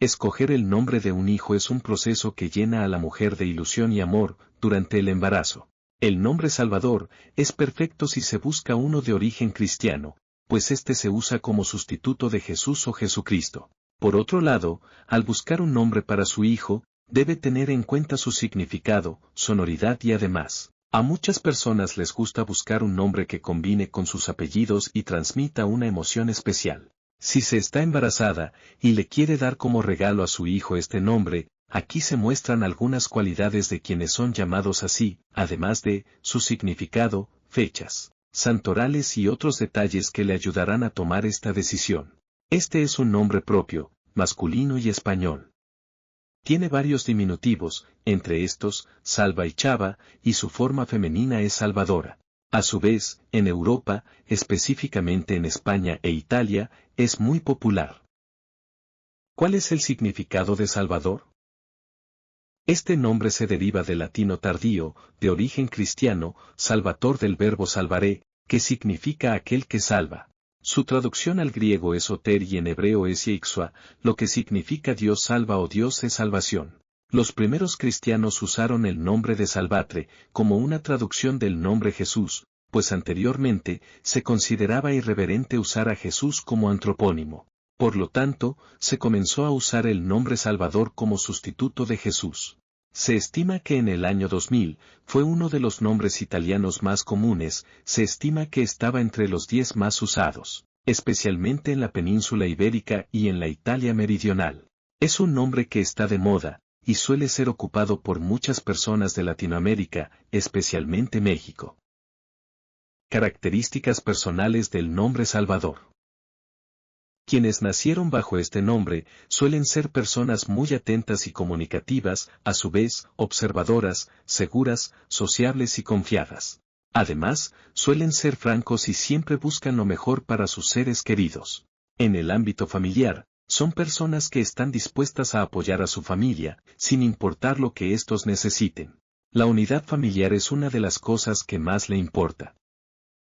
Escoger el nombre de un hijo es un proceso que llena a la mujer de ilusión y amor durante el embarazo. El nombre Salvador es perfecto si se busca uno de origen cristiano, pues este se usa como sustituto de Jesús o Jesucristo. Por otro lado, al buscar un nombre para su hijo, debe tener en cuenta su significado, sonoridad y además, a muchas personas les gusta buscar un nombre que combine con sus apellidos y transmita una emoción especial. Si se está embarazada y le quiere dar como regalo a su hijo este nombre, aquí se muestran algunas cualidades de quienes son llamados así, además de su significado, fechas, santorales y otros detalles que le ayudarán a tomar esta decisión. Este es un nombre propio, masculino y español. Tiene varios diminutivos, entre estos, Salva y Chava, y su forma femenina es Salvadora. A su vez, en Europa, específicamente en España e Italia, es muy popular. ¿Cuál es el significado de Salvador? Este nombre se deriva del latino tardío, de origen cristiano, salvator del verbo salvaré, que significa aquel que salva. Su traducción al griego es soter y en hebreo es yeixua, lo que significa Dios salva o Dios es salvación. Los primeros cristianos usaron el nombre de Salvatre como una traducción del nombre Jesús, pues anteriormente se consideraba irreverente usar a Jesús como antropónimo. Por lo tanto, se comenzó a usar el nombre Salvador como sustituto de Jesús. Se estima que en el año 2000 fue uno de los nombres italianos más comunes, se estima que estaba entre los 10 más usados, especialmente en la península ibérica y en la Italia meridional. Es un nombre que está de moda, y suele ser ocupado por muchas personas de Latinoamérica, especialmente México. Características personales del nombre Salvador. Quienes nacieron bajo este nombre suelen ser personas muy atentas y comunicativas, a su vez, observadoras, seguras, sociables y confiadas. Además, suelen ser francos y siempre buscan lo mejor para sus seres queridos. En el ámbito familiar, son personas que están dispuestas a apoyar a su familia, sin importar lo que éstos necesiten. La unidad familiar es una de las cosas que más le importa.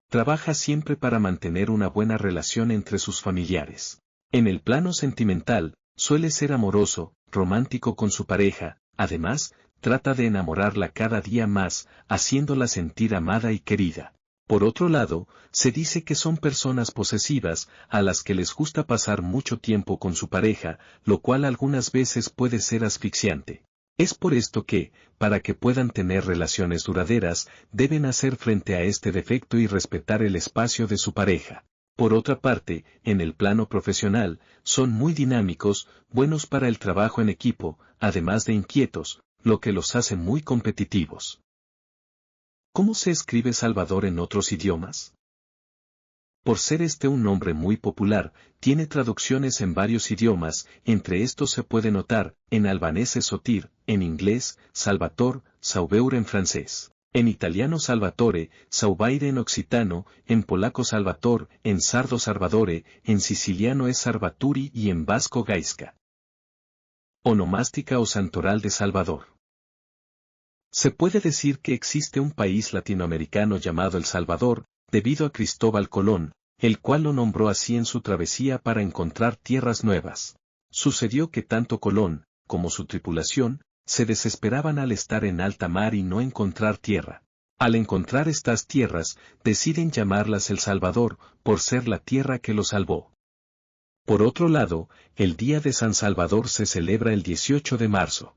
Trabaja siempre para mantener una buena relación entre sus familiares. En el plano sentimental, suele ser amoroso, romántico con su pareja, además, trata de enamorarla cada día más, haciéndola sentir amada y querida. Por otro lado, se dice que son personas posesivas, a las que les gusta pasar mucho tiempo con su pareja, lo cual algunas veces puede ser asfixiante. Es por esto que, para que puedan tener relaciones duraderas, deben hacer frente a este defecto y respetar el espacio de su pareja. Por otra parte, en el plano profesional, son muy dinámicos, buenos para el trabajo en equipo, además de inquietos, lo que los hace muy competitivos. ¿Cómo se escribe Salvador en otros idiomas? Por ser este un nombre muy popular, tiene traducciones en varios idiomas, entre estos se puede notar, en albanés es Sotir, en inglés, Salvator, Sauveur en francés, en italiano Salvatore, Sauvaire en occitano, en polaco Salvator, en sardo Salvadore, en siciliano es Salvaturi y en vasco Gaisca. Onomástica o santoral de Salvador. Se puede decir que existe un país latinoamericano llamado El Salvador, debido a Cristóbal Colón, el cual lo nombró así en su travesía para encontrar tierras nuevas. Sucedió que tanto Colón, como su tripulación, se desesperaban al estar en alta mar y no encontrar tierra. Al encontrar estas tierras, deciden llamarlas El Salvador, por ser la tierra que los salvó. Por otro lado, el Día de San Salvador se celebra el 18 de marzo.